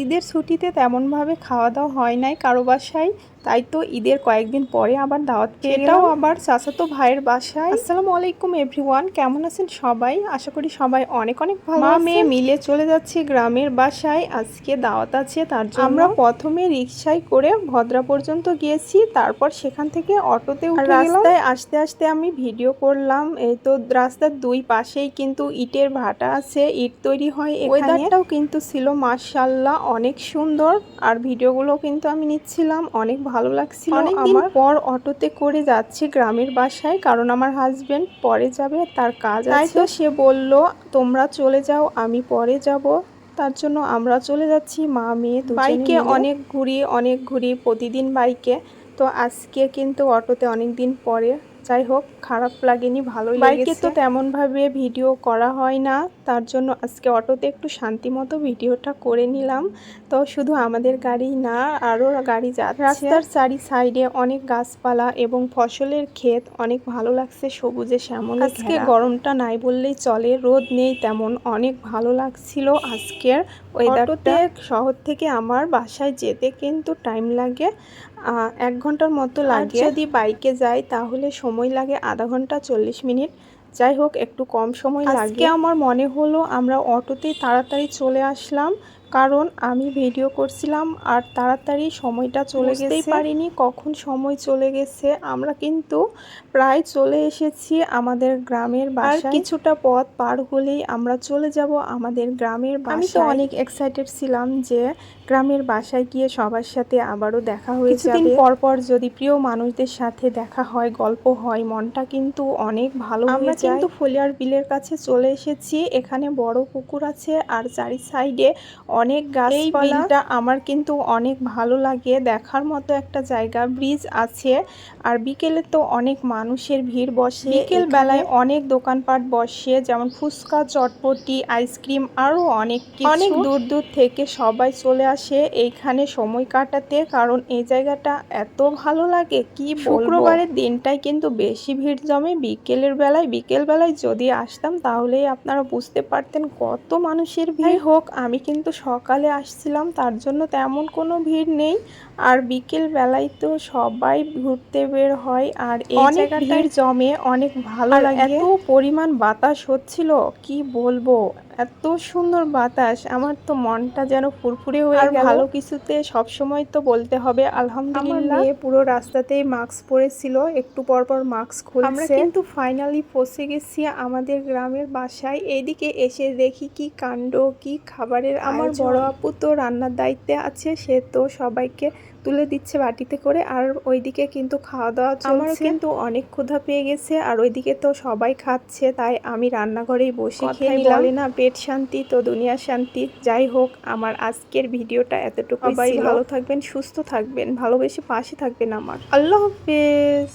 ঈদের ছুটিতে তেমনভাবে খাওয়া দাওয়া হয় নাই কারো বাসায়, তাই তো ঈদের কয়েকদিন পরে আবার দাওয়াত পেয়ে গেলাম, এটাও আবার চাচাতো ভাইয়ের বাসায়। আসসালামু আলাইকুম এভরিওয়ান, কেমন আছেন সবাই? আশা করি সবাই অনেক অনেক ভালো আছেন। মা মেয়ে মিলে চলে যাচ্ছি গ্রামের বাসায়, আজকে দাওয়াত আছে তার জন্য। আমরা প্রথমে রিকশায় করে ভদ্রা পর্যন্ত গিয়েছি, তারপর সেখান থেকে অটোতে উঠে গেলাম। রাস্তায় আস্তে আস্তে আমি ভিডিও করলাম। এই তো রাস্তার দুই পাশেই কিন্তু ইটের ভাটা আছে, ইট তৈরি হয় এখানে। ওয়েদারটাও কিন্তু ছিল মাশাআল্লাহ অনেক সুন্দর, আর ভিডিওগুলো কিন্তু আমি নিচ্ছিলাম, অনেক ভালো লাগছিল। অনেকদিন পর অটোতে করে যাচ্ছি গ্রামের বাসায়, কারণ আমার হাজবেন্ড পরে যাবে, তার কাজ আছে। তাই তো সে বলল তোমরা চলে যাও, আমি পরে যাব। তার জন্য আমরা চলে যাচ্ছি মা মেয়ে দুজনে। বাইকে অনেক ঘুরি প্রতিদিন বাইকে, তো আজকে কিন্তু অটোতে অনেক দিন পরে। যাই হোক, খারাপ লাগেনি, ভালোই লেগেছে। বাইকে তো তেমনভাবে ভিডিও করা হয় না, তার জন্য আজকে অটোতে একটু শান্তি মতো ভিডিওটা করে নিলাম। তো শুধু আমাদের গাড়ি না, আরও গাড়ি যাচ্ছে। রাস্তার চারি সাইডে অনেক গাছপালা এবং ফসলের ক্ষেত, অনেক ভালো লাগছে, সবুজে শ্যামলে। আজকে গরমটা নাই বললেই চলে, রোদ নেই তেমন, অনেক ভালো লাগছিল আজকের ওয়েদারটা। শহর থেকে আমার বাসায় যেতে কিন্তু টাইম লাগে 1 ঘন্টার মতো লাগে। যদি বাইকে যাই তাহলে সময় লাগে আধা ঘন্টা 40 মিনিট। যাই হোক, একটু কম সময় লাগে। আজকে আমার মনে হলো আমরা অটোতে তাড়াতাড়ি চলে আসলাম, কারণ আমি ভিডিও করছিলাম আর তাড়াতাড়ি সময়টা চলে গেছে, বুঝতেই পারিনি কখন সময় চলে গেছে। আমরা কিন্তু প্রায় চলে এসেছি আমাদের গ্রামের বাসায়। আর কিছুটা পথ পার হলেই আমরা চলে যাব আমাদের গ্রামের বাসায়। আমি তো অনেক এক্সাইটেড ছিলাম যে গ্রামের বাসায় গিয়ে সবার সাথে আবারও দেখা হয়ে যাবে। কিছুদিন পর যদি প্রিয় মানুষদের সাথে দেখা হয়, গল্প হয়, মনটা কিন্তু অনেক ভালো হয়ে যায়। আমরা কিন্তু ফলিয়ার বিলের কাছে চলে এসেছি, এখানে বড় পুকুর আছে আর চারি সাইডে অনেক গাছপালা। এই বিলটা আমার কিন্তু অনেক ভালো লাগে, দেখার মতো একটা জায়গা, ব্রিজ আছে। আর বিকেলে তো অনেক মানুষের ভিড় বসে, বিকেল বেলায় অনেক দোকানপাট বসে, যেমন ফুচকা, চটপটি, আইসক্রিম, আরও অনেক কিছু। অনেক দূর দূর থেকে সবাই চলে আসে এইখানে সময় কাটাতে, কারণ এই জায়গাটা এত ভালো লাগে কি বলবো। শুক্রবারের দিনটাই কিন্তু বেশি ভিড় জমে বিকেল বেলায় যদি আসতাম তাহলেই আপনারা বুঝতে পারতেন কত মানুষের ভিড়। হোক, আমি কিন্তু সকালে আসছিলাম, তার জন্য তেমন কোনো ভিড় নেই। আর বিকেল বেলায় তো সবাই ঘুরতে বের হয়, আর এই জায়গাটা ভিড় জমে, অনেক ভালো লাগে। এত পরিমাণ বাতাস হচ্ছিল কি বলবো, এত সুন্দর বাতাস, আমার তো মনটা যেন ফুরফুরে হয়ে গেল। ভালো কিছুতে সবসময় তো বলতে হবে আলহামদুলিল্লাহ। মেয়ে পুরো রাস্তাতেই মাস্ক পরেছিল, একটু পরপর মাস্ক খুলছে। আমরা কিন্তু ফাইনালি পৌঁছে গেছি আমাদের গ্রামের বাসায়। এইদিকে এসে দেখি কি কাণ্ড, কি খাবারের। আমার বড় আপু তো রান্নার দায়িত্বে আছে, সে তো সবাইকে তুলে দিচ্ছে বাটিতে করে, আর ওইদিকে কিন্তু খাওয়া দাওয়া চলছে। আমার কিন্তু অনেক ক্ষুধা পেয়ে গেছে, আর ওইদিকে তো সবাই খাচ্ছে, তাই আমি রান্নাঘরেই বসে খেয়ে নিলাম। বলে না, পেট শান্তি তো দুনিয়া শান্তি। যাই হোক, আমার আজকের ভিডিওটা এতটুকু। সবাই ভালো থাকবেন, সুস্থ থাকবেন, ভালোবেসে পাশে থাকবেন আমার। আল্লাহ হাফেজ।